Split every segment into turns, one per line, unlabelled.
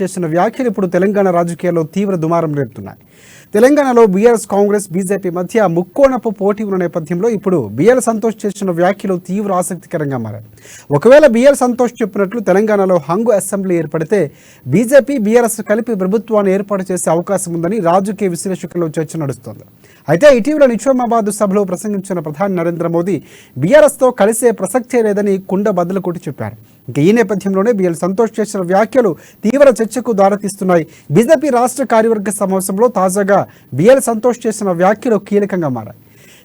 చేసిన వ్యాఖ్యలు ఇప్పుడు తెలంగాణ రాజకీయాల్లో తీవ్ర దుమారం రేపుతున్నాయి. తెలంగాణలో బీఆర్ఎస్ కాంగ్రెస్ బీజేపీ మధ్య ముక్కోణపు పోటీ ఉన్న నేపథ్యంలో ఇప్పుడు బిఎల్ సంతోష్ చేసిన వ్యాఖ్యలు తీవ్ర ఆసక్తికరంగా మారాయి. ఒకవేళ బిఎల్ సంతోష్ చెప్పినట్లు తెలంగాణలో హంగు అసెంబ్లీ ఏర్పడితే బీజేపీ బీఆర్ఎస్ కలిపి ప్రభుత్వాన్ని ఏర్పాటు చేసే అవకాశం ఉందని రాజకీయ విశ్లేషకుల్లో చర్చ నడుస్తోంది. అయితే ఇటీవల నిజామాబాద్ సభలో ప్రసంగించిన ప్రధాని నరేంద్ర మోదీ బీఆర్ఎస్తో కలిసే ప్రసక్తే లేదని కుండ బద్దలు కొట్టి చెప్పారు. ఇక ఈ నేపథ్యంలోనే బిఎల్ సంతోష్ చేసిన వ్యాఖ్యలు తీవ్ర చర్చకు దారితీస్తున్నాయి. బీజేపీ రాష్ట్ర కార్యవర్గ సమావేశంలో తాజాగా బిఎల్ సంతోష్ చేసిన వ్యాఖ్యలు కీలకంగా మారాయి.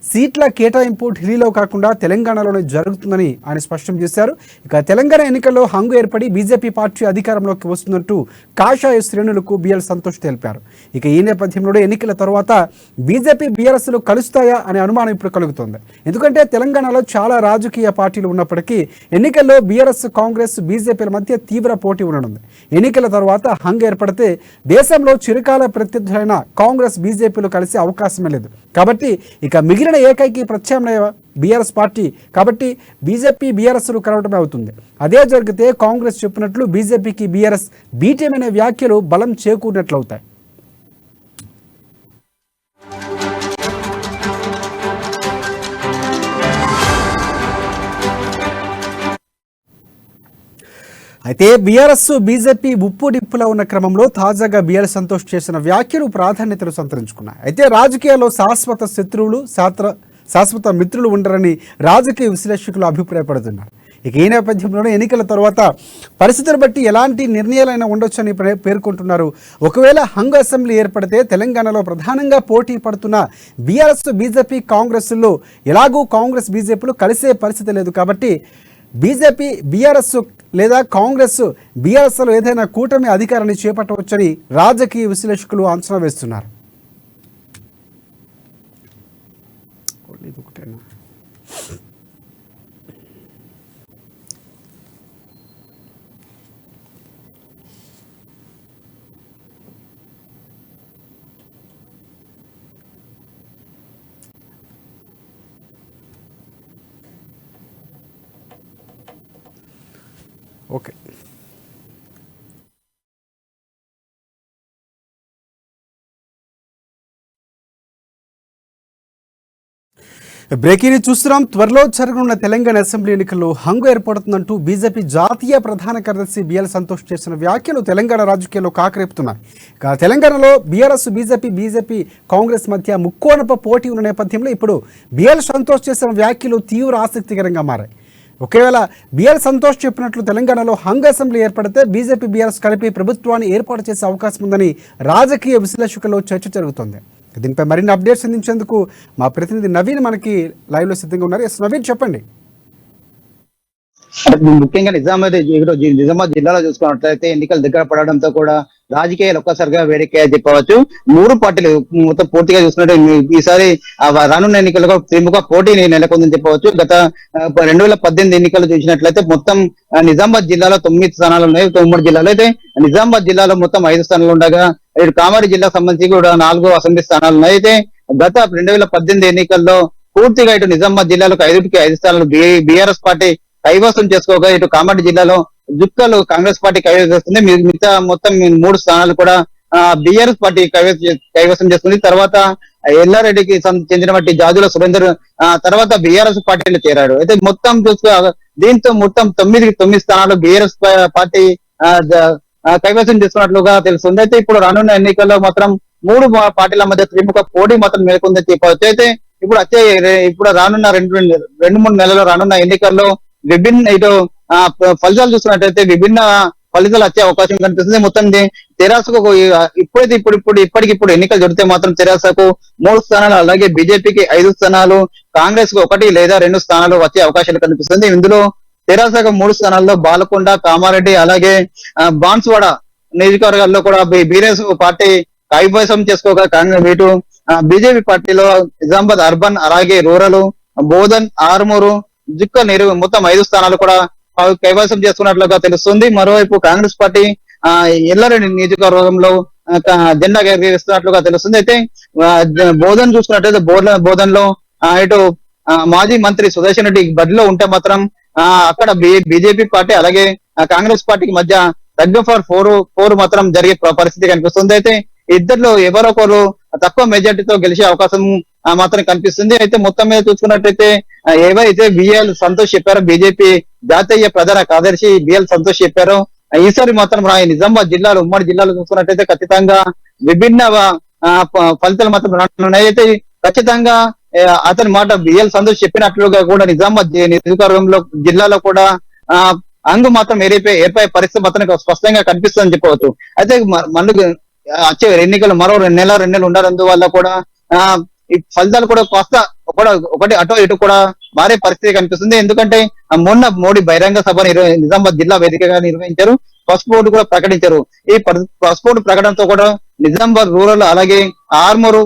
సీట్ల కేటాయింపు ఢిల్లీలో కాకుండా తెలంగాణలోనే జరుగుతుందని ఆయన స్పష్టం చేశారు. ఇక తెలంగాణ ఎన్నికల్లో హంగు ఏర్పడి బీజేపీ పార్టీ అధికారంలోకి వస్తున్నట్టు కాషాయ శ్రేణులకు బిఎల్ సంతోష్ తెలిపారు. ఇక ఈ నేపథ్యంలోనే ఎన్నికల తర్వాత బీజేపీ బీఆర్ఎస్లు కలుస్తాయా అనే అనుమానం ఇప్పుడు కలుగుతోంది. ఎందుకంటే తెలంగాణలో చాలా రాజకీయ పార్టీలు ఉన్నప్పటికీ ఎన్నికల్లో బీఆర్ఎస్ కాంగ్రెస్ బీజేపీల మధ్య తీవ్ర పోటీ ఉండనుంది. ఎన్నికల తర్వాత హంగు ఏర్పడితే దేశంలో చిరకాల ప్రత్యర్థులైన కాంగ్రెస్ బీజేపీలు కలిసే అవకాశమే లేదు. కాబట్టి ఇక మిగిలిన ఏకైక ప్రత్యామ్నాయ బీఆర్ఎస్ పార్టీ కాబట్టి బీజేపీ బీఆర్ఎస్లు కలవటమే అవుతుంది. అదే జరిగితే కాంగ్రెస్ చెప్పినట్లు బీజేపీకి బీఆర్ఎస్ బీటీఎం అనే వ్యాఖ్యలు బలం చేకూరినట్లు అవుతాయి. అయితే బీఆర్ఎస్ బీజేపీ ఉప్పు డిప్పులో ఉన్న క్రమంలో తాజాగా బిఎల్ సంతోష్ చేసిన వ్యాఖ్యలు ప్రాధాన్యతను సంతరించుకున్నాయి. అయితే రాజకీయాల్లో శాశ్వత శత్రువులు శాశ్వత మిత్రులు ఉండరని రాజకీయ విశ్లేషకులు అభిప్రాయపడుతున్నారు. ఇక ఈ నేపథ్యంలోనే ఎన్నికల తర్వాత పరిస్థితులు బట్టి ఎలాంటి నిర్ణయాలైనా ఉండొచ్చని పేర్కొంటున్నారు. ఒకవేళ హంగు అసెంబ్లీ ఏర్పడితే తెలంగాణలో ప్రధానంగా పోటీ పడుతున్న బీఆర్ఎస్ బీజేపీ కాంగ్రెస్లో ఎలాగూ కాంగ్రెస్ బీజేపీలు కలిసే పరిస్థితి లేదు. కాబట్టి బీజేపీ బీఆర్ఎస్ లేదా కాంగ్రెస్ బీఆర్ఎస్లో ఏదైనా కూటమి అధికారాన్ని చేపట్టవచ్చని రాజకీయ విశ్లేషకులు అంచనా వేస్తున్నారు. ఓకే, బ్రేకింగ్ న్యూస్ చూస్తున్నాం. త్వరలో జరగనున్న తెలంగాణ అసెంబ్లీ ఎన్నికల్లో హంగు ఏర్పడుతుందంటూ బీజేపీ జాతీయ ప్రధాన కార్యదర్శి బిఎల్ సంతోష్ చేసిన వ్యాఖ్యలు తెలంగాణ రాజకీయాల్లో కాకరేపుతున్నాయి. ఇక తెలంగాణలో బీఆర్ఎస్ బీజేపీ కాంగ్రెస్ మధ్య ముక్కోణపు పోటీ ఉన్న నేపథ్యంలో ఇప్పుడు బిఎల్ సంతోష్ చేసిన వ్యాఖ్యలు తీవ్ర ఆసక్తికరంగా మారాయి. ఒకవేళ బిఎల్ సంతోష్ చెప్పినట్లు తెలంగాణలో హంగు అసెంబ్లీ ఏర్పడితే బీజేపీ బీఆర్ఎస్ కలిపి ప్రభుత్వాన్ని ఏర్పాటు చేసే అవకాశం ఉందని రాజకీయ విశ్లేషకుల్లో చర్చ జరుగుతోంది. దీనిపై మరిన్ని అప్డేట్స్ అందించేందుకు మా ప్రతినిధి నవీన్ మనకి లైవ్ లో సిద్ధంగా ఉన్నారు. ఎస్ నవీన్, చెప్పండి.
ముఖ్యంగా నిజామాబాద్ జిల్లాలో చూసుకున్నట్లయితే ఎన్నికలు దగ్గర పడడంతో కూడా రాజకీయాలు ఒక్కసారిగా వేడికయ్యా చెప్పవచ్చు. 3 పార్టీలు మొత్తం పూర్తిగా చూసుకుంటే ఈసారి రానున్న ఎన్నికల్లో త్రిముఖ పోటీ నెలకొందని చెప్పవచ్చు. గత 2018 ఎన్నికలు చూసినట్లయితే మొత్తం నిజామాబాద్ జిల్లాలో 9 స్థానాలు ఉన్నాయి. 9 జిల్లాలో అయితే నిజామాబాద్ జిల్లాలో మొత్తం 5 స్థానాలు ఉండగా ఇటు కామారెడ్డి జిల్లాకు సంబంధించి కూడా 4 అసెంబ్లీ స్థానాలు ఉన్నాయి. అయితే గత 2018 ఎన్నికల్లో పూర్తిగా ఇటు నిజామాబాద్ జిల్లాలో 5 స్థానాలు బీఆర్ఎస్ పార్టీ కైవసం చేసుకోగా ఇటు కామారెడ్డి జిల్లాలో జుక్కలు కాంగ్రెస్ పార్టీ కైవసం చేస్తుంది. మిగతా మొత్తం 3 స్థానాలు కూడా బీఆర్ఎస్ పార్టీ కైవసం చేస్తుంది. తర్వాత ఎల్లారెడ్డికి చెందినటువంటి జాజుల సురేందర్ తర్వాత బీఆర్ఎస్ పార్టీలో చేరాడు. అయితే మొత్తం దీంతో మొత్తం 9 స్థానాలు బీఆర్ఎస్ పార్టీ కైవసం చేసుకున్నట్లుగా తెలుస్తుంది. అయితే ఇప్పుడు రానున్న ఎన్నికల్లో మాత్రం 3 పార్టీల మధ్య త్రిముఖ పోటీ మాత్రం నెలకొందని చెప్పవచ్చు. అయితే ఇప్పుడు రానున్న 2-3 నెలల్లో రానున్న ఎన్నికల్లో విభిన్న ఇటు ఫలితాలు చూస్తున్నట్టయితే విభిన్న ఫలితాలు వచ్చే అవకాశం కనిపిస్తుంది. మొత్తం తెరాసకు ఇప్పటికిప్పుడు ఎన్నికలు జరిగితే మాత్రం తెరాసకు 3 స్థానాలు, అలాగే బీజేపీకి 5 స్థానాలు, కాంగ్రెస్ కు 1 లేదా 2 స్థానాలు వచ్చే అవకాశాలు కనిపిస్తుంది. ఇందులో తెరాసకు 3 స్థానాల్లో బాలకొండ, కామారెడ్డి, అలాగే బాన్స్వాడ నియోజకవర్గాల్లో కూడా బీఆర్ఎస్ పార్టీ కైవసం చేసుకోగా కాంగ్రెస్ ఇటు బీజేపీ పార్టీలో నిజామాబాద్ అర్బన్, అలాగే రూరల్, బోధన్, ఆర్మూరు, జుక్క మొత్తం 5 స్థానాలు కూడా కైవసం చేసుకున్నట్లుగా తెలుస్తుంది. మరోవైపు కాంగ్రెస్ పార్టీ ఎల్లారెడ్డి నియోజకవర్గంలో జెండా ఎగరేస్తున్నట్లుగా తెలుస్తుంది. అయితే బోధన్ చూసుకున్నట్లయితే బోధన్ లో ఇటు మాజీ మంత్రి సుదర్శన్ రెడ్డి బదిలో ఉంటే మాత్రం అక్కడ బీజేపీ పార్టీ అలాగే కాంగ్రెస్ పార్టీకి మధ్య తగ్గ ఫర్ ఫోర్ మాత్రం జరిగే పరిస్థితి కనిపిస్తుంది. అయితే ఇద్దరిలో ఎవరొకరు తక్కువ మెజార్టీతో గెలిచే అవకాశం మాత్రం కనిపిస్తుంది. అయితే మొత్తం మీద చూసుకున్నట్టయితే ఏవైతే బిఎల్ సంతోష్ చెప్పారో, బీజేపీ జాతీయ ప్రధాన కార్యదర్శి బిఎల్ సంతోష్ చెప్పారో, ఈసారి మాత్రం నిజామాబాద్ జిల్లాలో, ఉమ్మడి జిల్లాలో చూసుకున్నట్టయితే ఖచ్చితంగా విభిన్న ఫలితాలు మాత్రం రానున్నాయి. అయితే ఖచ్చితంగా అతని మాట బిఎల్ సంతోష్ చెప్పినట్లుగా కూడా నిజామాబాద్ నియోజకవర్గంలో జిల్లాలో కూడా అంగు మాత్రం ఏర్పడే పరిస్థితి మాత్రం స్పష్టంగా కనిపిస్తుందని చెప్పవచ్చు. అయితే మళ్ళీ వచ్చే ఎన్నికలు మరో 2 నెలలు ఉండడం వల్ల కూడా ఈ ఫలితాలు కూడా కాస్త ఒకటి అటో ఇటు కూడా మారే పరిస్థితి కనిపిస్తుంది. ఎందుకంటే మొన్న మోడీ బహిరంగ సభ నిజామాబాద్ జిల్లా వేదికగా నిర్వహించారు, పసుపు బోర్డు కూడా ప్రకటించారు. ఈ పసుపు బోర్డు ప్రకటనతో కూడా నిజామాబాద్ రూరల్ అలాగే ఆర్మూరు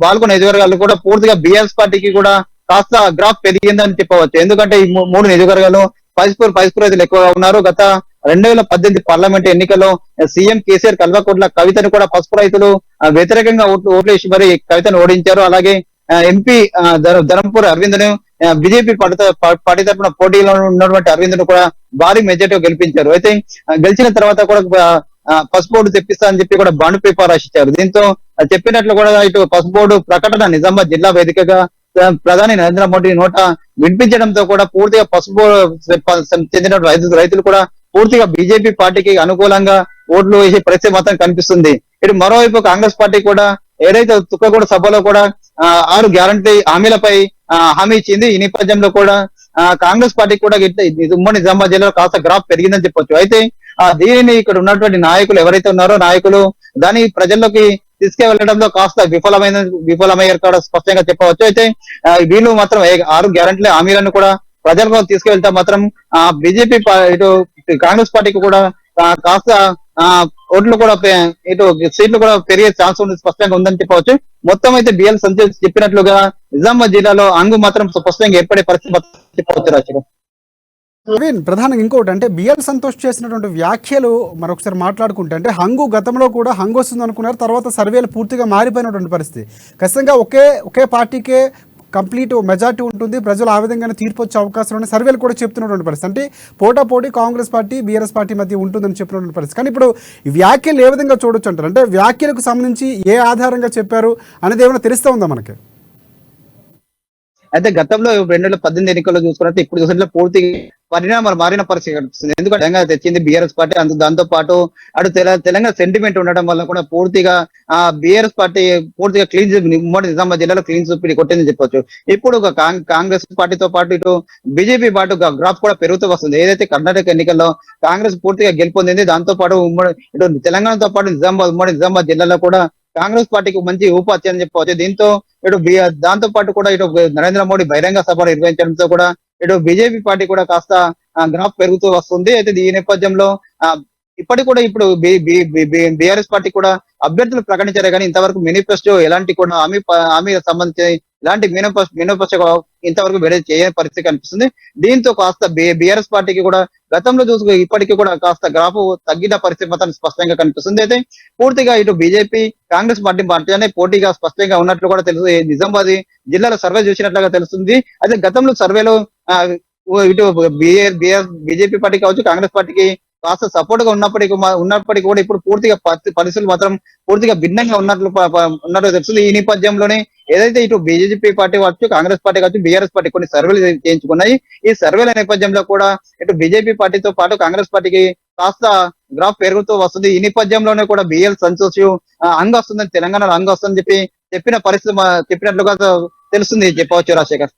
బాల్కొండ నియోజకవర్గాలు కూడా పూర్తిగా బిఆర్ఎస్ పార్టీకి కూడా కాస్త గ్రాఫ్ పెరిగిందని చెప్పవచ్చు. ఎందుకంటే ఈ 3 నియోజకవర్గాలు పసుపు రైతులు ఎక్కువగా ఉన్నారు. గత 2018 పార్లమెంట్ ఎన్నికల్లో సీఎం కేసీఆర్ కల్వకుంట్ల కవితను కూడా పసుపు రైతులు వ్యతిరేకంగా ఓట్లేసి మరి కవితను ఓడించారు. అలాగే ఎంపీ ధరంపూర్ అరవింద్ ను బీజేపీ పార్టీ తరఫున పోటీలో ఉన్నటువంటి అరవింద్ ను కూడా భారీ మెజార్టీ గెలిపించారు. అయితే గెలిచిన తర్వాత కూడా పసుపు బోర్డు తెప్పిస్తా అని చెప్పి కూడా బాండ్ పేపర్ రాసిచ్చారు. దీంతో చెప్పినట్లు కూడా ఇటు పసుపు బోర్డు ప్రకటన నిజామాబాద్ జిల్లా వేదికగా ప్రధాని నరేంద్ర మోడీ నోట వినిపించడంతో కూడా పూర్తిగా పసుపు చెందిన రైతులు కూడా పూర్తిగా బీజేపీ పార్టీకి అనుకూలంగా ఓట్లు వేసే పరిస్థితి మాత్రం కనిపిస్తుంది. ఇటు మరోవైపు కాంగ్రెస్ పార్టీ కూడా ఏదైతే తుక్కగూడ సభలో కూడా 6 గ్యారంటీ హామీలపై హామీ ఇచ్చింది. ఈ నేపథ్యంలో కూడా కాంగ్రెస్ పార్టీ కూడా ఉమ్మడి నిజామాబాద్ జిల్లాలో కాస్త గ్రాఫ్ పెరిగిందని చెప్పొచ్చు. అయితే దీనిని ఇక్కడ ఉన్నటువంటి నాయకులు ఎవరైతే ఉన్నారో నాయకులు దాని ప్రజల్లోకి తీసుకువెళ్లడంలో కాస్త విఫలమయ్యారు కూడా స్పష్టంగా చెప్పవచ్చు. అయితే వీళ్ళు మాత్రం 6 గ్యారంటీ హామీలను కూడా ప్రజలకు తీసుకువెళ్తే మాత్రం బీజేపీ ఇటు కాంగ్రెస్ పార్టీకి కూడా కాస్త ఓట్లు కూడా ఇటు సీట్లు కూడా పెరిగే ఛాన్స్ ఉంది, స్పష్టంగా ఉందని చెప్పవచ్చు. మొత్తం అయితే బిఎల్ సంతోష్ చెప్పినట్లుగా నిజామాబాద్ జిల్లాలో అంగు మాత్రం స్పష్టంగా ఏర్పడే పరిస్థితి చెప్పవచ్చు. రాజశేఖర్
నవీన్, ప్రధానంగా ఇంకోటి అంటే బిఎల్ సంతోష్ చేసినటువంటి వ్యాఖ్యలు మరొకసారి మాట్లాడుకుంటే అంటే హంగు గతంలో కూడా హంగు వస్తుంది అనుకున్నారు, తర్వాత సర్వేలు పూర్తిగా మారిపోయినటువంటి పరిస్థితి. ఖచ్చితంగా ఒకే పార్టీకే కంప్లీట్ మెజార్టీ ఉంటుంది, ప్రజలు ఆ విధంగానే తీర్పు వచ్చే అవకాశం ఉన్న సర్వేలు కూడా చెప్తున్నటువంటి పరిస్థితి. అంటే పోటాపోటీ కాంగ్రెస్ పార్టీ బీఆర్ఎస్ పార్టీ మధ్య ఉంటుందని చెప్పినటువంటి పరిస్థితి. కానీ ఇప్పుడు ఈ వ్యాఖ్యలు ఏ విధంగా చూడొచ్చు అంటారు? అంటే వ్యాఖ్యలకు సంబంధించి ఏ ఆధారంగా చెప్పారు అనేది ఏమైనా తెలుస్తూ ఉందా మనకి?
అయితే గతంలో 2018 ఎన్నికల్లో చూసుకున్నట్టు ఇప్పుడు చూసినట్లు పూర్తి పరిణామాలు మారిన పరిస్థితి కనిపిస్తుంది. ఎందుకంటే తెలంగాణ తెచ్చింది బీఆర్ఎస్ పార్టీ, దాంతో పాటు అటు తెలంగాణ సెంటిమెంట్ ఉండడం వల్ల కూడా పూర్తిగా బీఆర్ఎస్ పార్టీ పూర్తిగా క్లీన్ ఉమ్మడి నిజామాబాద్ జిల్లాలో క్లీన్ చూపి కొట్టిందని చెప్పొచ్చు. ఇప్పుడు కాంగ్రెస్ పార్టీతో పాటు ఇటు బీజేపీ పాటు గ్రాఫ్ కూడా పెరుగుతూ వస్తుంది. ఏదైతే కర్ణాటక ఎన్నికల్లో కాంగ్రెస్ పూర్తిగా గెలుపొందింది, దాంతో పాటు ఇటు తెలంగాణతో పాటు ఉమ్మడి నిజామాబాద్ జిల్లాలో కూడా కాంగ్రెస్ పార్టీకి మంచి ఊపి అని చెప్పవచ్చు. దీంతో ఇటు దాంతో పాటు కూడా ఇటు నరేంద్ర మోడీ బహిరంగ సభ నిర్వహించడంతో కూడా ఇటు బీజేపీ పార్టీ కూడా కాస్త గ్రాఫ్ పెరుగుతూ వస్తుంది. అయితే ఈ నేపథ్యంలో ఇప్పటికి కూడా ఇప్పుడు బీఆర్ఎస్ పార్టీ కూడా అభ్యర్థులు ప్రకటించారు, కానీ ఇంతవరకు మేనిఫెస్టో ఎలాంటి కూడా హామీ సంబంధించి ఇలాంటి మేనిఫెస్టో ఇంతవరకు విడుదల చేయని పరిస్థితి కనిపిస్తుంది. దీంతో కాస్త బీఆర్ఎస్ పార్టీకి కూడా గతంలో చూసుకు ఇప్పటికీ కూడా కాస్త గ్రాఫ్ తగ్గిన పరిస్థితి మాత్రం స్పష్టంగా కనిపిస్తుంది. అయితే పూర్తిగా ఇటు బీజేపీ కాంగ్రెస్ పార్టీ అనే పోటీగా స్పష్టంగా ఉన్నట్లు కూడా తెలుసు. నిజామాబాద్ జిల్లాలో సర్వే చూసినట్లుగా తెలుస్తుంది. అయితే గతంలో సర్వేలో ఇటు బీజేపీ పార్టీ కావచ్చు కాంగ్రెస్ పార్టీకి కాస్త సపోర్ట్ గా ఉన్నప్పటికీ కూడా ఇప్పుడు పూర్తిగా పరిస్థితులు మాత్రం పూర్తిగా భిన్నంగా ఉన్నట్లు తెలుస్తుంది. ఈ నేపథ్యంలోనే ఏదైతే ఇటు బీజేపీ పార్టీ కావచ్చు కాంగ్రెస్ పార్టీ కావచ్చు బీఆర్ఎస్ పార్టీ కొన్ని సర్వేలు చేయించుకున్నాయి. ఈ సర్వేల నేపథ్యంలో కూడా ఇటు బీజేపీ పార్టీతో పాటు కాంగ్రెస్ పార్టీకి కాస్త గ్రాఫ్ పెరుగుతూ వస్తుంది. ఈ నేపథ్యంలోనే కూడా బిఎల్ సంతోష్ అంగ వస్తుందని తెలంగాణలో అంగ వస్తుందని చెప్పిన పరిస్థితి చెప్పినట్లుగా తెలుస్తుంది చెప్పవచ్చు. రాజశేఖర్